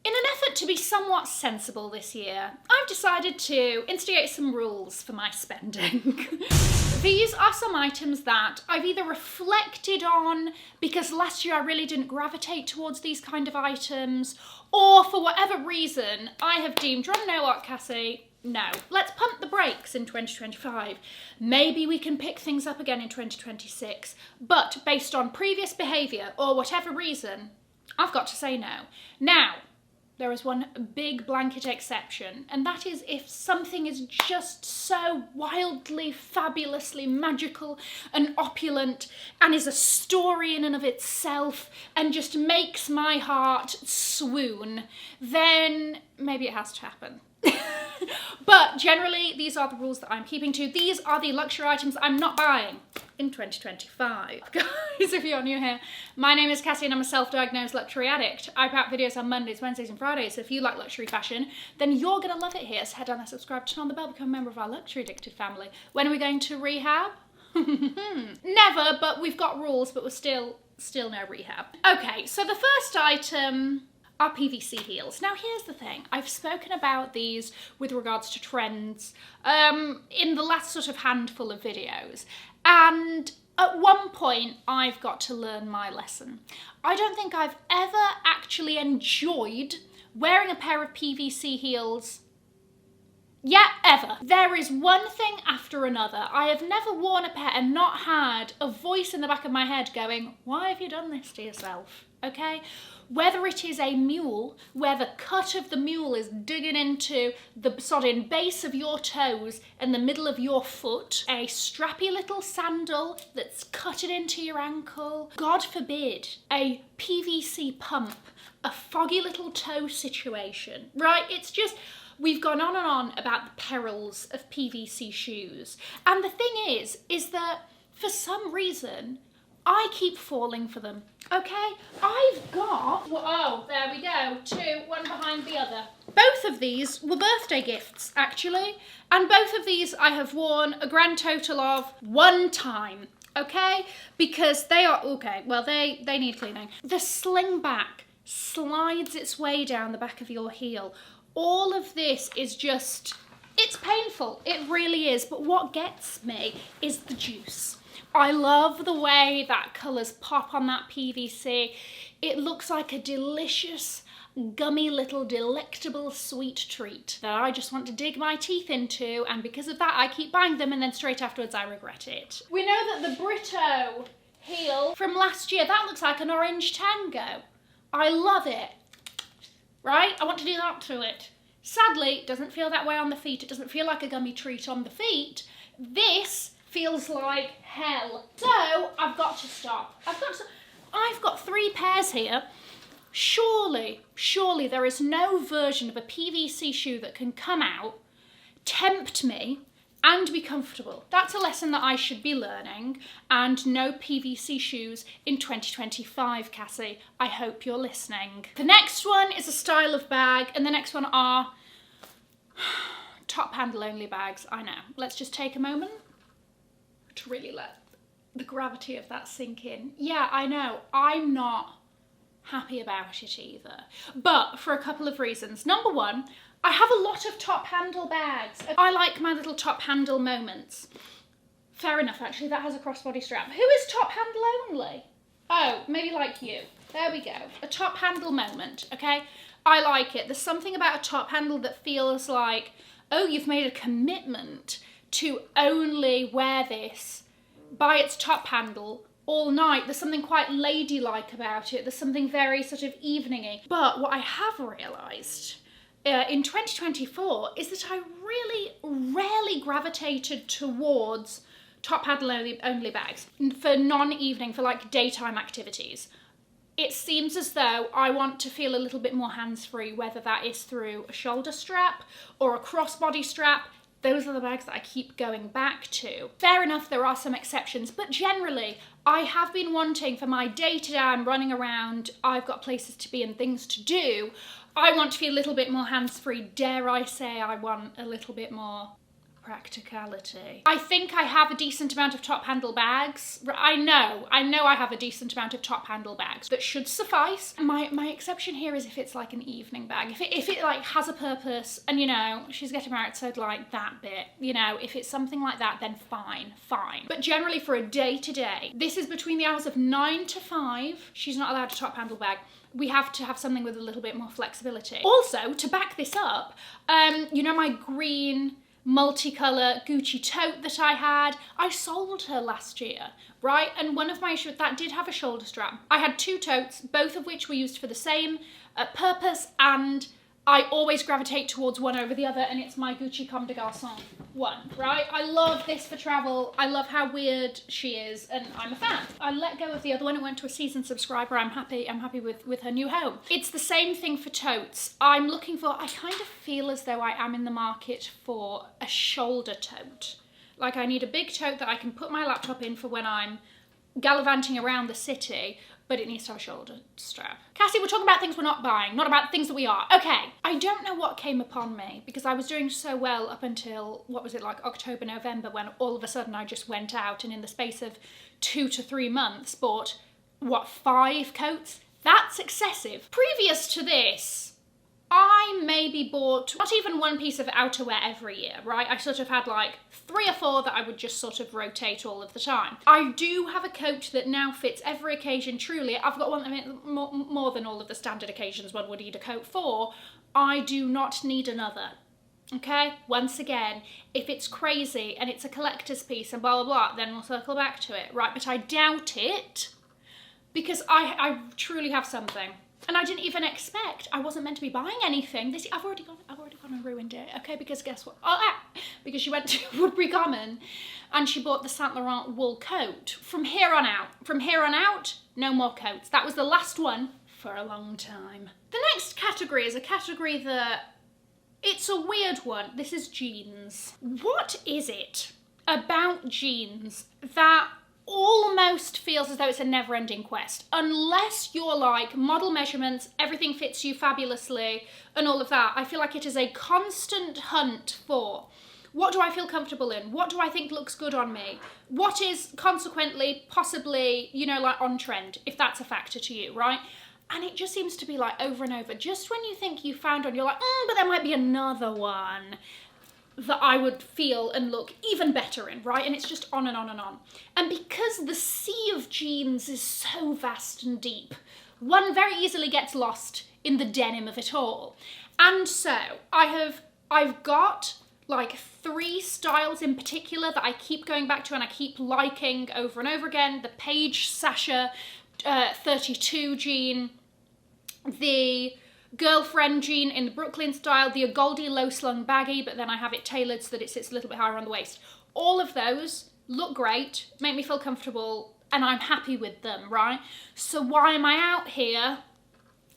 In an effort to be somewhat sensible this year, I've decided to instigate some rules for my spending. These are some items that I've either reflected on because last year I really didn't gravitate towards these kind of items, or for whatever reason I have deemed, do you want to know what, Cassie? No, let's pump the brakes in 2025. Maybe we can pick things up again in 2026, but based on previous behaviour or whatever reason, I've got to say no. Now, there is one big blanket exception, and that is if something is just so wildly, fabulously magical and opulent and is a story in and of itself and just makes my heart swoon, then maybe it has to happen. But generally, these are the rules that I'm keeping to. These are the luxury items I'm not buying in 2025. Guys, if you're new here, my name is Cassie and I'm a self-diagnosed luxury addict. I put out videos on Mondays, Wednesdays and Fridays, so if you like luxury fashion, then you're going to love it here. So head down there, subscribe, turn on the bell, become a member of our luxury addicted family. When are we going to rehab? Never, but we've got rules, but we're still no rehab. Okay, so the first item are PVC heels. Now here's the thing, I've spoken about these with regards to trends in the last sort of handful of videos, and at one point I've got to learn my lesson. I don't think I've ever actually enjoyed wearing a pair of PVC heels. Yeah, ever. There is one thing after another. I have never worn a pair and not had a voice in the back of my head going, why have you done this to yourself? Okay? Whether it is a mule, where the cut of the mule is digging into the sodden base of your toes and the middle of your foot, a strappy little sandal that's cutting into your ankle, God forbid, a PVC pump, a foggy little toe situation, right? It's just, we've gone on and on about the perils of PVC shoes. And the thing is that for some reason, I keep falling for them, okay? I've got, oh, there we go, two, one behind the other. Both of these were birthday gifts, actually, and both of these I have worn a grand total of one time, okay? Because they are, okay, well, they need cleaning. The sling back slides its way down the back of your heel. All of this is just, it's painful, it really is, but what gets me is the juice. I love the way that colours pop on that PVC. It looks like a delicious, gummy little delectable sweet treat that I just want to dig my teeth into, and because of that I keep buying them and then straight afterwards I regret it. We know that the Brito heel from last year, that looks like an orange tango. I love it. Right? I want to do that to it. Sadly, it doesn't feel that way on the feet. It doesn't feel like a gummy treat on the feet. This feels like hell. So I've got to stop. I've got 3 pairs here. Surely there is no version of a PVC shoe that can come out, tempt me, and be comfortable. That's a lesson that I should be learning, and no PVC shoes in 2025, Cassie. I hope you're listening. The next one is a style of bag, and the next one are top handle only bags. I know. Let's just take a moment to really let the gravity of that sink in. Yeah, I know. I'm not happy about it either, but for a couple of reasons. Number one, I have a lot of top handle bags. I like my little top handle moments. Fair enough, actually, that has a crossbody strap. Who is top handle only? Oh, maybe like you. There we go. A top handle moment, okay? I like it. There's something about a top handle that feels like, oh, you've made a commitment to only wear this by its top handle all night. There's something quite ladylike about it. There's something very sort of evening-y. But what I have realised in 2024 is that I really rarely gravitated towards top handle only bags for non-evening, for like daytime activities. It seems as though I want to feel a little bit more hands-free, whether that is through a shoulder strap or a crossbody strap. Those are the bags that I keep going back to. Fair enough, there are some exceptions, but generally I have been wanting for my day-to-day, I'm running around, I've got places to be and things to do, I want to feel a little bit more hands-free. Dare I say I want a little bit more practicality. I think I have a decent amount of top handle bags. I know I have a decent amount of top handle bags that should suffice. My exception here is if it's like an evening bag. If it like has a purpose and, you know, she's getting married, so like that bit, you know, if it's something like that, then fine. But generally for a day-to-day, this is between the hours of 9 to 5. She's not allowed a top handle bag. We have to have something with a little bit more flexibility. Also, to back this up, you know my green multicolour Gucci tote that I had? I sold her last year, right? And one of my issues, that did have a shoulder strap. I had 2 totes, both of which were used for the same purpose, and I always gravitate towards one over the other, and it's my Gucci Comme des Garçons one, right? I love this for travel. I love how weird she is, and I'm a fan. I let go of the other one. It went to a seasoned subscriber. I'm happy with her new home. It's the same thing for totes. I kind of feel as though I am in the market for a shoulder tote. Like, I need a big tote that I can put my laptop in for when I'm gallivanting around the city, but it needs to have a shoulder strap. Cassie, we're talking about things we're not buying, not about things that we are. Okay, I don't know what came upon me, because I was doing so well up until, what was it, like October, November, when all of a sudden I just went out and in the space of 2 to 3 months bought, what, 5 coats? That's excessive. Previous to this, I maybe bought not even one piece of outerwear every year, right? I sort of had like 3 or 4 that I would just sort of rotate all of the time. I do have a coat that now fits every occasion, truly. I've got one, I mean, more than all of the standard occasions one would need a coat for. I do not need another. Okay, once again, if it's crazy and it's a collector's piece and blah, blah, blah, then we'll circle back to it, right? But I doubt it, because I truly have something. And I didn't even expect, I wasn't meant to be buying anything. I've already gone and ruined it, okay? Because guess what? Because she went to Woodbury Common and she bought the Saint Laurent wool coat. From here on out, no more coats. That was the last one for a long time. The next category is a category that, it's a weird one. This is jeans. What is it about jeans that almost feels as though it's a never-ending quest? Unless you're like model measurements, everything fits you fabulously and all of that. I feel like it is a constant hunt for, what do I feel comfortable in? What do I think looks good on me? What is consequently possibly, you know, like on trend, if that's a factor to you, right? And it just seems to be like over and over. Just when you think you found one, you're like, but there might be another one that I would feel and look even better in, right? And it's just on and on and on. And because the sea of jeans is so vast and deep, one very easily gets lost in the denim of it all. And so I've got like 3 styles in particular that I keep going back to and I keep liking over and over again. The Paige Sasha 32 jean, the Girlfriend jean in the Brooklyn style, the Goldie low slung baggy, but then I have it tailored so that it sits a little bit higher on the waist. All of those look great, make me feel comfortable, and I'm happy with them, right? So why am I out here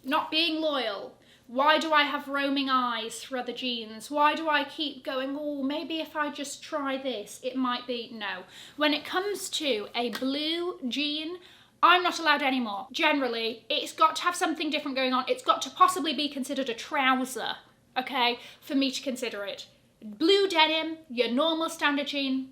not being loyal? Why do I have roaming eyes for other jeans? Why do I keep going, oh, maybe if I just try this, it might be? No. When it comes to a blue jean, I'm not allowed anymore. Generally, it's got to have something different going on. It's got to possibly be considered a trouser, okay, for me to consider it. Blue denim, your normal standard jean,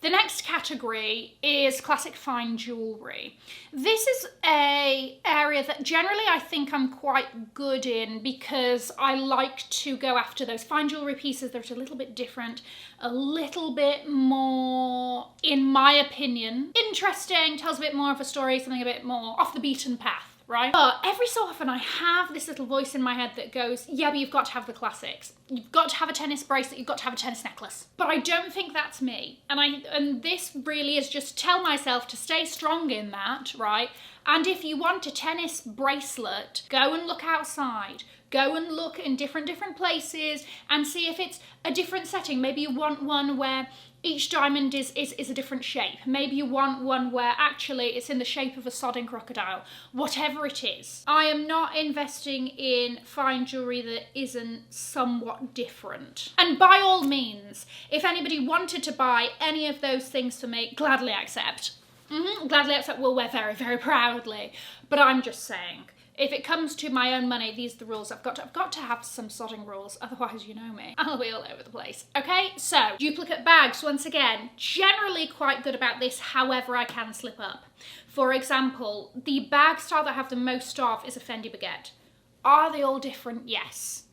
The next category is classic fine jewellery. This is an area that generally I think I'm quite good in because I like to go after those fine jewellery pieces that are a little bit different, a little bit more, in my opinion, interesting, tells a bit more of a story, something a bit more off the beaten path. Right? But every so often I have this little voice in my head that goes, yeah, but you've got to have the classics. You've got to have a tennis bracelet, you've got to have a tennis necklace. But I don't think that's me. And this really is just tell myself to stay strong in that, right? And if you want a tennis bracelet, go and look outside. Go and look in different places and see if it's a different setting. Maybe you want one where each diamond is a different shape. Maybe you want one where actually it's in the shape of a sodding crocodile. Whatever it is. I am not investing in fine jewellery that isn't somewhat different. And by all means, if anybody wanted to buy any of those things for me, gladly accept. Gladly accept, will wear very, very proudly. But I'm just saying, If it comes to my own money, these are the rules. I've got to have some sodding rules, otherwise you know me. I'll be all over the place. Okay, so duplicate bags, once again, generally quite good about this, however I can slip up. For example, the bag style that I have the most of is a Fendi baguette. Are they all different? Yes.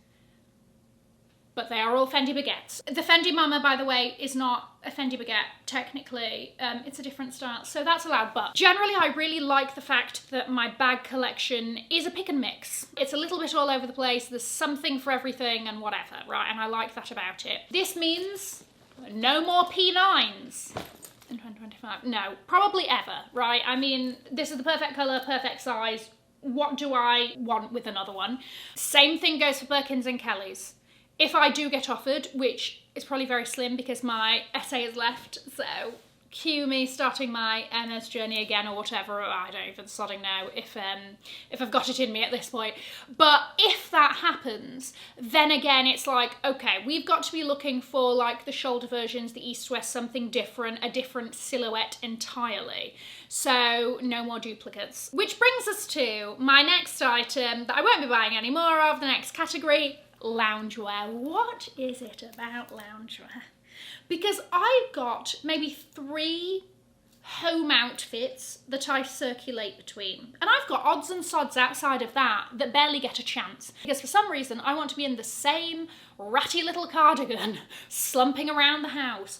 But they are all Fendi baguettes. The Fendi Mama, by the way, is not a Fendi baguette, technically. It's a different style, so that's allowed. But generally, I really like the fact that my bag collection is a pick and mix. It's a little bit all over the place. There's something for everything and whatever, right? And I like that about it. This means no more P9s. In 2025. No, probably ever, right? I mean, this is the perfect colour, perfect size. What do I want with another one? Same thing goes for Birkins and Kellys. If I do get offered, which is probably very slim because my essay is left, so cue me starting my MS journey again or whatever. I don't even sodding know if I've got it in me at this point. But if that happens, then again it's like, okay, we've got to be looking for like the shoulder versions, the east-west, something different, a different silhouette entirely. So no more duplicates. Which brings us to my next item that I won't be buying any more of, the next category, loungewear. What is it about loungewear? Because I've got maybe 3 home outfits that I circulate between. And I've got odds and sods outside of that that barely get a chance. Because for some reason, I want to be in the same ratty little cardigan slumping around the house.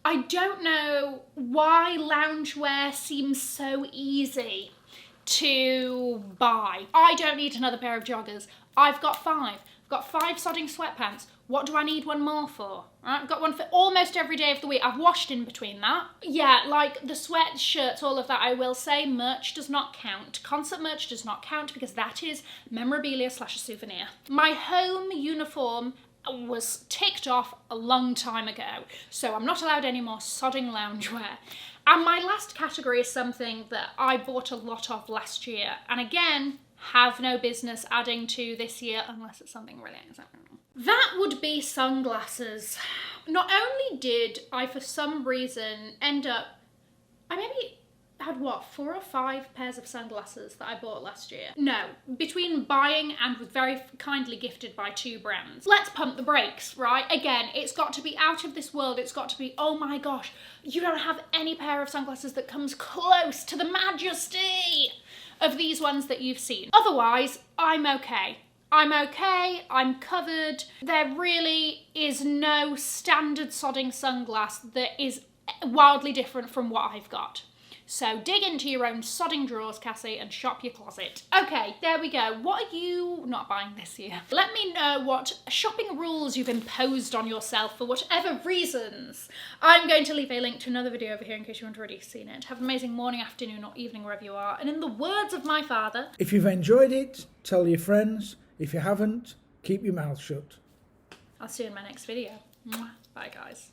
I don't know why loungewear seems so easy to buy. I don't need another pair of joggers. I've got 5. Got 5 sodding sweatpants. What do I need one more for? Right? I've got one for almost every day of the week. I've washed in between that. Yeah, like the sweatshirts, all of that, I will say merch does not count. Concert merch does not count because that is memorabilia / a souvenir. My home uniform was ticked off a long time ago, so I'm not allowed any more sodding loungewear. And my last category is something that I bought a lot of last year, and again, have no business adding to this year unless it's something really exciting. That would be sunglasses. Not only did I, for some reason, end up, I maybe had what, 4 or 5 pairs of sunglasses that I bought last year. No, between buying and was very kindly gifted by 2 brands. Let's pump the brakes, right? Again, it's got to be out of this world. It's got to be, oh my gosh, you don't have any pair of sunglasses that comes close to the majesty of these ones that you've seen. Otherwise, I'm okay. I'm okay, I'm covered. There really is no standard sodding sunglass that is wildly different from what I've got. So dig into your own sodding drawers, Cassie, and shop your closet. Okay, there we go. What are you not buying this year? Let me know what shopping rules you've imposed on yourself for whatever reasons. I'm going to leave a link to another video over here in case you haven't already seen it. Have an amazing morning, afternoon, or evening wherever you are. And in the words of my father, if you've enjoyed it, tell your friends. If you haven't, keep your mouth shut. I'll see you in my next video. Mwah. Bye, guys.